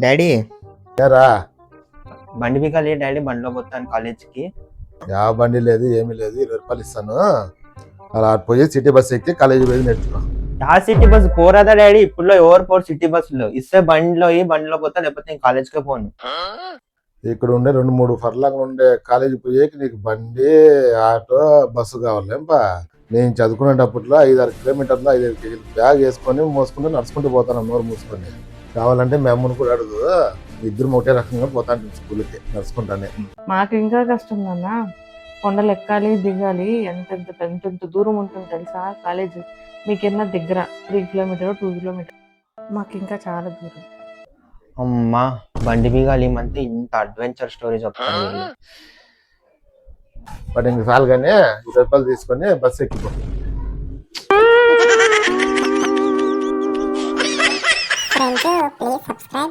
Daddy ఏరా బండి బిగాలి daddy బండిలో పోతాను కాలేజ్కి. యా బండి లేదు ఏమీ లేదు, 20 రూపాయలు ఇస్తాను. అలా పోయి సిటీ బస్ ఎక్కి కాలేజీ పోయి నేర్చుకో. ఆ సిటీ బస్ పోరాదా డాడీ? ఇప్పుడు ఎవరు పోరు సిటీ బస్సులో. ఇస్తే బండిలో పోతా, లేకపోతే నేను కాలేజ్కే పోను. ఇక్కడ ఉండే 2-3 ఫర్లాంగ్ ఉండే కాలేజీ పోయేకి నీకు బండి, ఆటో, బస్సు కావాలేంపా. నేను చదువుకునేటప్పట్లో 5-6 కిలోమీటర్లు 5-5 కేజీలు బ్యాగ్ వేసుకొని మోసుకుంటూ నడుచుకుంటూ పోతాను, నోరు మూసుకొని. కావాలంటే మీ అమ్మను కూడా అడుగు, ఇద్దరు ఒకటే రకంగా పోతాను స్కూల్కి నడుచుకుంటానే. మాకు ఇంకా కష్టం నాన్న, కొండలు ఎక్కాలి దిగాలి, ఎంత దూరం ఉంటుంది తెలుసా కాలేజ్. మీకేమన్నా దగ్గర 3 కిలోమీటర్ 2 కిలోమీటర్, మాకు ఇంకా చాలా దూరం. అమ్మా బండి బిగాలి మంతే ఇంత అడ్వెంచర్ స్టోరీ చెప్తాను. బట్ ఇంక చాలు కానీ 20 రూపాయలు తీసుకొని బస్సు ఎక్కిపో. Friends, please subscribe.